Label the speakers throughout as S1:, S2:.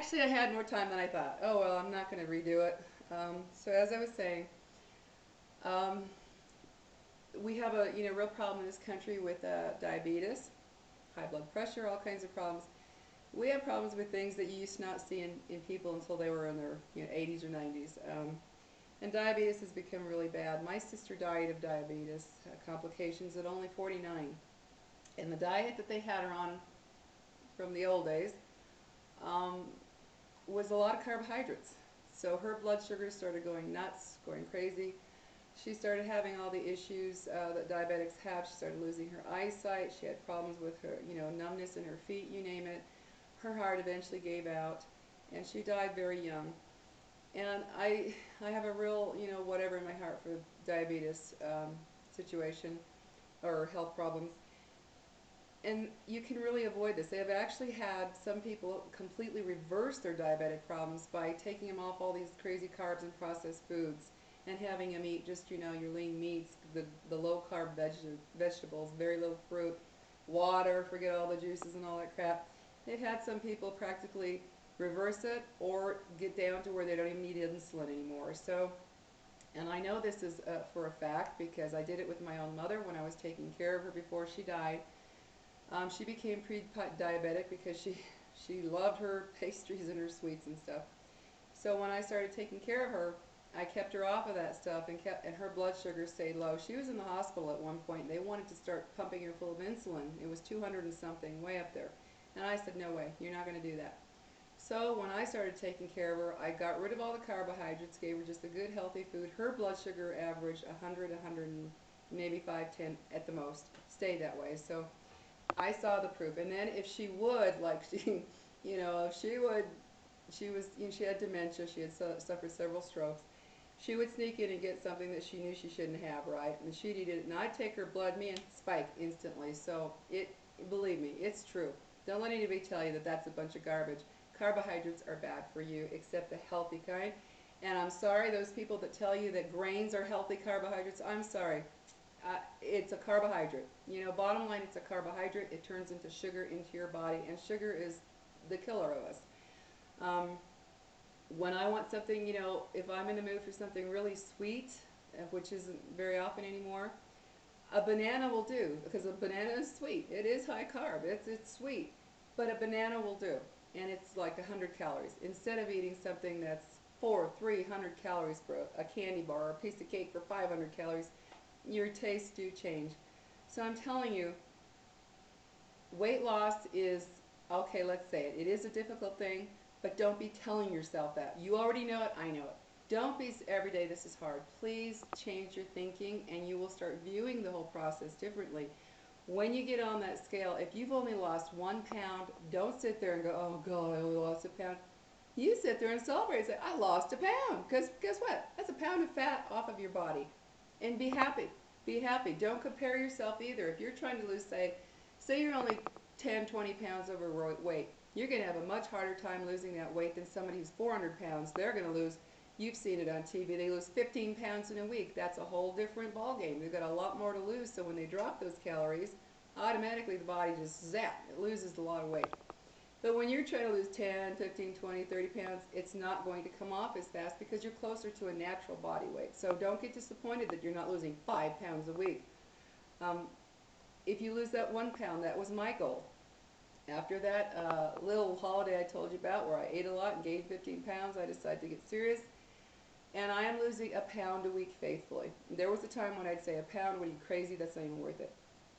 S1: actually, I had more time than I thought. Oh, well, I'm not going to redo it. So as I was saying, um, we have a real problem in this country with diabetes, high blood pressure, all kinds of problems. We have problems with things that you used to not see in people until they were in their 80s or 90s. And diabetes has become really bad. My sister died of diabetes complications at only 49. And the diet that they had her on from the old days um, was a lot of carbohydrates. So her blood sugars started going nuts, going crazy. She started having all the issues that diabetics have. She started losing her eyesight. She had problems with her, numbness in her feet, you name it. Her heart eventually gave out, and she died very young. And I have a real, whatever in my heart for diabetes situation or health problems. And you can really avoid this. They have actually had some people completely reverse their diabetic problems by taking them off all these crazy carbs and processed foods and having them eat just, your lean meats, the low carb vegetables, very little fruit, water, forget all the juices and all that crap. They've had some people practically reverse it or get down to where they don't even need insulin anymore. So, and I know this is for a fact because I did it with my own mother when I was taking care of her before she died. She became pre-diabetic because she loved her pastries and her sweets and stuff. So when I started taking care of her, I kept her off of that stuff and her blood sugar stayed low. She was in the hospital at one point. They wanted to start pumping her full of insulin. It was 200 and something, way up there. And I said, no way, you're not going to do that. So when I started taking care of her, I got rid of all the carbohydrates, gave her just a good healthy food. Her blood sugar averaged 100, 100, and maybe 510 at the most. Stayed that way. So I saw the proof. And then if she would, like if she would, she had dementia. She had suffered several strokes. She would sneak in and get something that she knew she shouldn't have, right? And she'd eat it. And I'd take her blood, me, and spike instantly. So believe me, it's true. Don't let anybody tell you that that's a bunch of garbage. Carbohydrates are bad for you, except the healthy kind. And I'm sorry, those people that tell you that grains are healthy carbohydrates, I'm sorry. It's a carbohydrate. Bottom line, it's a carbohydrate. It turns into sugar into your body, and sugar is the killer of us. Um, when I want something, if I'm in the mood for something really sweet, which isn't very often anymore, a banana will do because a banana is sweet. It is high carb. It's sweet, but a banana will do, and it's like 100 calories instead of eating something that's 300 calories for a candy bar or a piece of cake for 500 calories. Your tastes do change. So I'm telling you, weight loss is, okay, let's say it. It is a difficult thing, but don't be telling yourself that. You already know it, I know it. Don't be every day this is hard. Please change your thinking and you will start viewing the whole process differently. When you get on that scale, if you've only lost 1 pound, don't sit there and go, oh God, I only lost a pound. You sit there and celebrate and say, I lost a pound. Because guess what? That's a pound of fat off of your body. And be happy. Be happy. Don't compare yourself either. If you're trying to lose, say you're only 10, 20 pounds overweight, you're going to have a much harder time losing that weight than somebody who's 400 pounds. They're going to lose, you've seen it on TV, they lose 15 pounds in a week. That's a whole different ballgame. They've got a lot more to lose, so when they drop those calories, automatically the body just zap, it loses a lot of weight. But when you're trying to lose 10, 15, 20, 30 pounds, it's not going to come off as fast because you're closer to a natural body weight. So don't get disappointed that you're not losing 5 pounds a week. Um, if you lose that 1 pound, that was my goal. After that little holiday I told you about where I ate a lot and gained 15 pounds, I decided to get serious. And I am losing a pound a week faithfully. There was a time when I'd say, a pound, what are you crazy? That's not even worth it.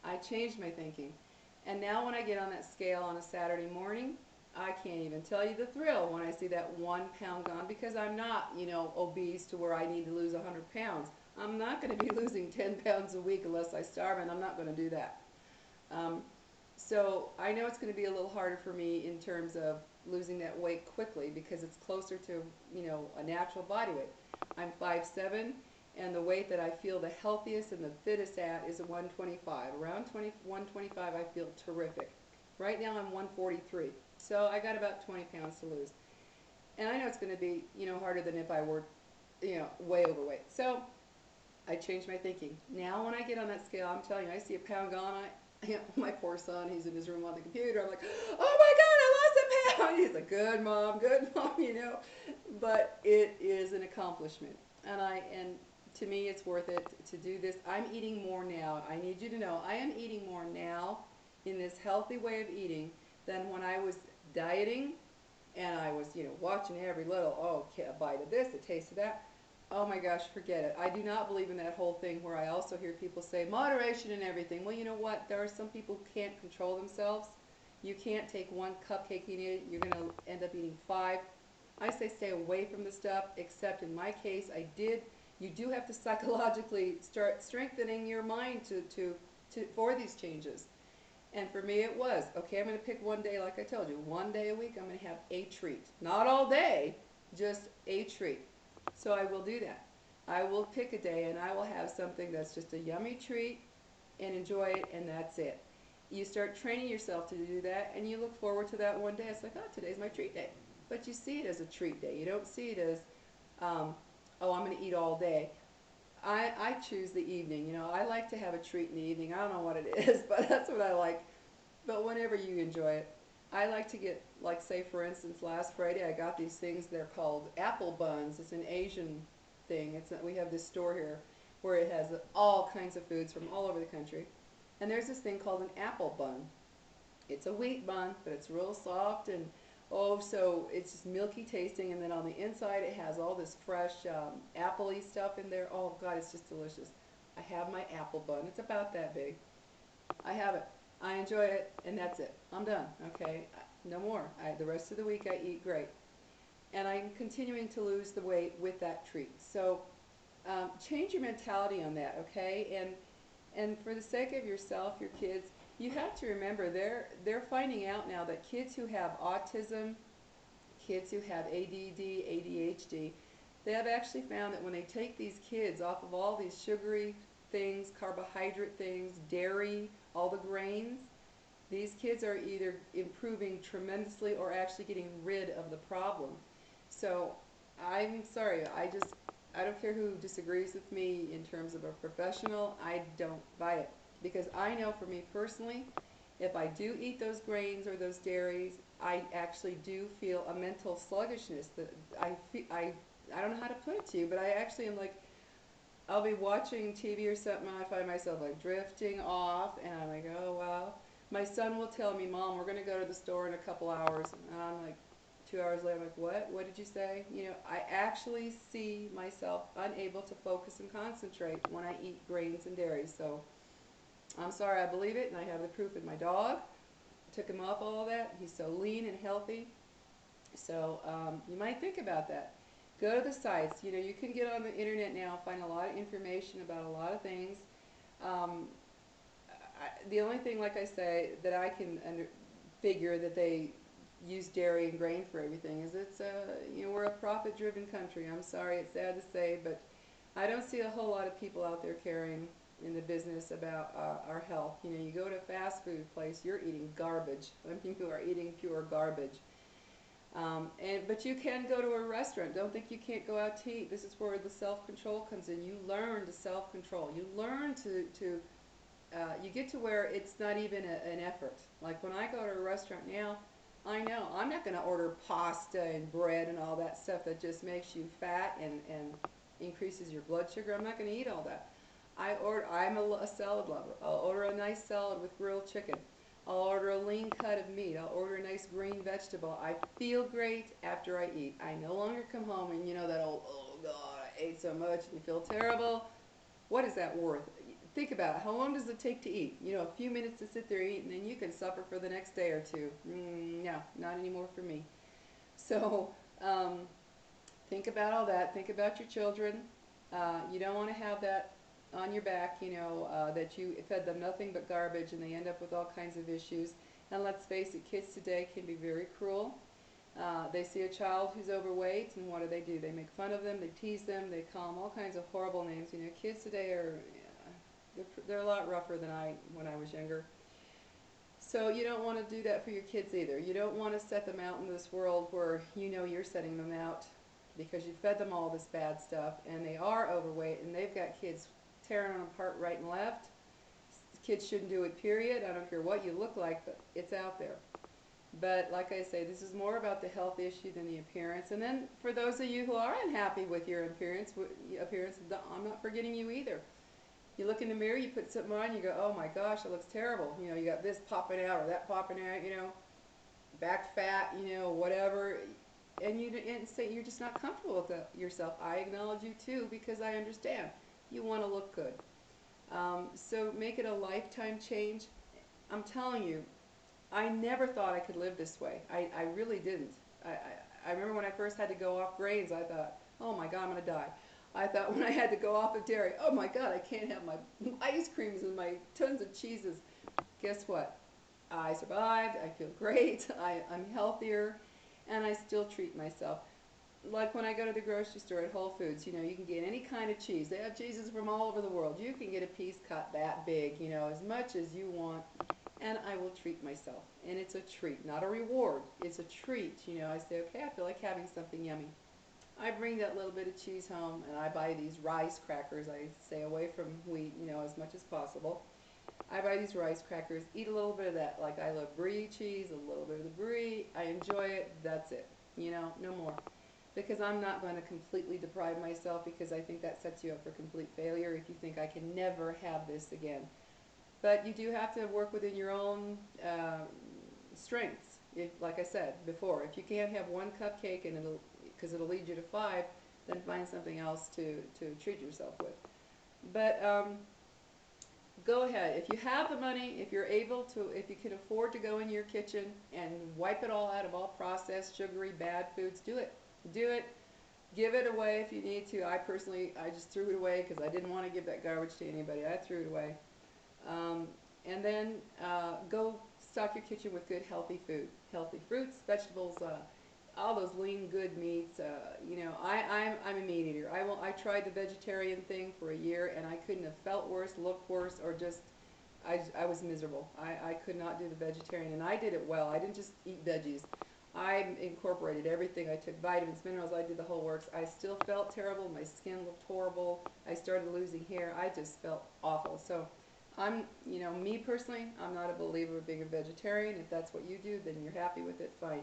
S1: I changed my thinking. And now when I get on that scale on a Saturday morning, I can't even tell you the thrill when I see that 1 pound gone because I'm not, obese to where I need to lose 100 pounds. I'm not going to be losing 10 pounds a week unless I starve, and I'm not going to do that. Um, so I know it's going to be a little harder for me in terms of losing that weight quickly because it's closer to, a natural body weight. I'm 5'7", and the weight that I feel the healthiest and the fittest at is a 125. Around 125 I feel terrific. Right now I'm 143. So I got about 20 pounds to lose. And I know it's going to be, harder than if I were, way overweight. So I changed my thinking. Now when I get on that scale, I'm telling you, I see a pound gone. My poor son, he's in his room on the computer. I'm like, oh my God, I lost a He's a good mom, you know. But it is an accomplishment, and to me, it's worth it to do this. I'm eating more now. I need you to know I am eating more now in this healthy way of eating than when I was dieting and I was, watching every little, a bite of this, a taste of that. Oh my gosh, forget it. I do not believe in that whole thing where I also hear people say moderation and everything. Well, you know what? There are some people who can't control themselves. You can't take one cupcake and eat it. You're going to end up eating five. I say stay away from the stuff, except in my case, you do have to psychologically start strengthening your mind for these changes. And for me, it was, okay, I'm going to pick one day, like I told you, one day a week, I'm going to have a treat. Not all day, just a treat. So I will do that. I will pick a day and I will have something that's just a yummy treat and enjoy it, and that's it. You start training yourself to do that, and you look forward to that one day. It's like, oh, today's my treat day. But you see it as a treat day. You don't see it as, um, oh, I'm going to eat all day. I choose the evening. I like to have a treat in the evening. I don't know what it is, but that's what I like. But whenever you enjoy it, I like to get, like, say, for instance, last Friday I got these things. They're called apple buns. It's an Asian thing. We have this store here where it has all kinds of foods from all over the country. And there's this thing called an apple bun. It's a wheat bun, but it's real soft and so it's just milky tasting. And then on the inside, it has all this fresh appley stuff in there. Oh God, it's just delicious. I have my apple bun. It's about that big. I have it. I enjoy it, and that's it. I'm done. Okay, no more. The rest of the week I eat great, and I'm continuing to lose the weight with that treat. So change your mentality on that, okay? And for the sake of yourself, your kids, you have to remember they're finding out now that kids who have autism, kids who have ADD, ADHD, they have actually found that when they take these kids off of all these sugary things, carbohydrate things, dairy, all the grains, these kids are either improving tremendously or actually getting rid of the problem. So I'm sorry, I don't care who disagrees with me in terms of a professional, I don't buy it. Because I know for me personally, if I do eat those grains or those dairies, I actually do feel a mental sluggishness that I don't know how to put it to you, but I actually am like, I'll be watching TV or something and I find myself like drifting off and I'm like, oh wow. My son will tell me, Mom, we're going to go to the store in a couple hours. And I'm like, 2 hours later, I'm like, what? What did you say? I actually see myself unable to focus and concentrate when I eat grains and dairy. So I'm sorry, I believe it, and I have the proof in my dog. Took him off all of that. He's so lean and healthy. So you might think about that. Go to the sites. You can get on the internet now, find a lot of information about a lot of things. Um, the only thing, like I say, that I can figure that they use dairy and grain for everything is we're a profit-driven country. I'm sorry, it's sad to say, but I don't see a whole lot of people out there caring in the business about our health. You go to a fast food place, you're eating garbage. I mean, you are eating pure garbage. But you can go to a restaurant. Don't think you can't go out to eat. This is where the self-control comes in. You learn to self-control. You learn you get to where it's not even an effort. Like when I go to a restaurant now, I know I'm not going to order pasta and bread and all that stuff that just makes you fat and increases your blood sugar. I'm not going to eat all that. I'm a salad lover. I'll order a nice salad with grilled chicken. I'll order a lean cut of meat. I'll order a nice green vegetable. I feel great after I eat. I no longer come home and that old, oh God, I ate so much and you feel terrible. What is that worth? Think about it. How long does it take to eat? A few minutes to sit there and eat, and then you can suffer for the next day or two. No, not anymore for me. So think about all that. Think about your children. You don't want to have that on your back, that you fed them nothing but garbage and they end up with all kinds of issues. And let's face it, kids today can be very cruel. They see a child who's overweight, and what do? They make fun of them, they tease them, they call them all kinds of horrible names. Kids today they're a lot rougher than when I was younger. So you don't want to do that for your kids either. You don't want to set them out in this world where you're setting them out because you fed them all this bad stuff, and they are overweight, and they've got kids tearing them apart right and left. Kids shouldn't do it, period. I don't care what you look like, but it's out there. But like I say, this is more about the health issue than the appearance. And then for those of you who are unhappy with your appearance, I'm not forgetting you either. You look in the mirror, you put something on, you go, oh my gosh, it looks terrible. You know, you got this popping out or that popping out, you know, back fat, you know, whatever. And say you're just not comfortable with yourself. I acknowledge you too because I understand. You want to look good. So make it a lifetime change. I'm telling you, I never thought I could live this way. I really didn't. I remember when I first had to go off grains, I thought, oh my God, I'm going to die. I thought when I had to go off of dairy, oh my God, I can't have my ice creams and my tons of cheeses. Guess what? I survived. I feel great. I'm healthier, and I still treat myself. Like when I go to the grocery store at Whole Foods, you know, you can get any kind of cheese. They have cheeses from all over the world. You can get a piece cut that big, you know, as much as you want, and I will treat myself. And it's a treat, not a reward. It's a treat. You know, I say, okay, I feel like having something yummy. I bring that little bit of cheese home, and I buy these rice crackers. I stay away from wheat, you know, as much as possible. I buy these rice crackers, eat a little bit of that. Like I love brie cheese, a little bit of the brie. I enjoy it. That's it. You know, no more. Because I'm not going to completely deprive myself because I think that sets you up for complete failure if you think I can never have this again. But you do have to work within your own strengths. If, like I said before, if you can't have one cupcake and it'll lead you to five, then find something else to treat yourself with. But go ahead. If you have the money, if you're able to, if you can afford to go in your kitchen and wipe it all out of all processed, sugary, bad foods, do it. Do it. Give it away if you need to. I personally, I just threw it away because I didn't want to give that garbage to anybody. I threw it away. Um, and then go stock your kitchen with good, healthy food. Healthy fruits, vegetables, all those lean, good meats. You know, I'm a meat eater. I tried the vegetarian thing for a year, and I couldn't have felt worse, looked worse, or just I was miserable. I could not do the vegetarian, and I did it well. I didn't just eat veggies. I incorporated everything. I took vitamins, minerals. I did the whole works. I still felt terrible. My skin looked horrible. I started losing hair. I just felt awful. So you know, me personally, I'm not a believer of being a vegetarian. If that's what you do, then you're happy with it, fine.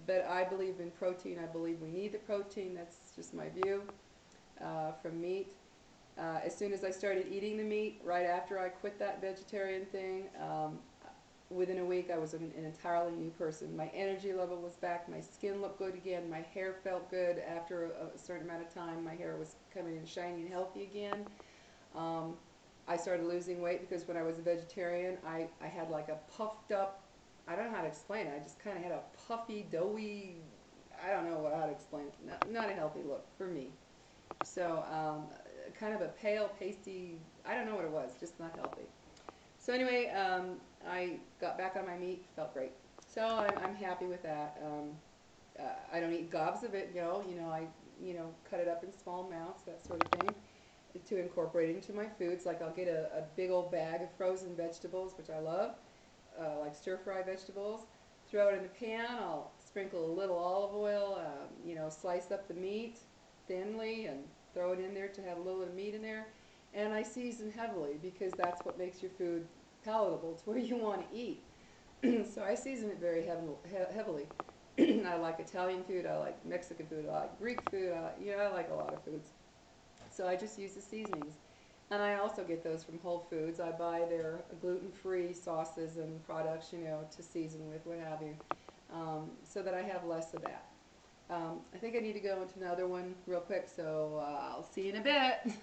S1: But I believe in protein. I believe we need the protein. That's just my view from meat. As soon as I started eating the meat, right after I quit that vegetarian thing, within a week I was an entirely new person. My energy level was back. My skin looked good again. My hair felt good after a certain amount of time. My hair was coming in shiny and healthy again. Um, I started losing weight because when I was a vegetarian, I had like a puffed up, I don't know how to explain it. I just kind of had a puffy, doughy, I don't know how to explain it. Not a healthy look for me. So kind of a pale, pasty, I don't know what it was, just not healthy. So anyway, I got back on my meat, felt great. So I'm happy with that. I don't eat gobs of it, I cut it up in small amounts, that sort of thing, to incorporate into my foods. Like I'll get a big old bag of frozen vegetables, which I love, like stir-fry vegetables. Throw it in the pan. I'll sprinkle a little olive oil, slice up the meat thinly and throw it in there to have a little bit of meat in there. And I season heavily because that's what makes your food palatable to where you want to eat. So I season it very heavily. I like Italian food, I like Mexican food, I like Greek food, I like a lot of foods. So I just use the seasonings. And I also get those from Whole Foods. I buy their gluten-free sauces and products, to season with, what have you, so that I have less of that. I think I need to go into another one real quick, so I'll see you in a bit.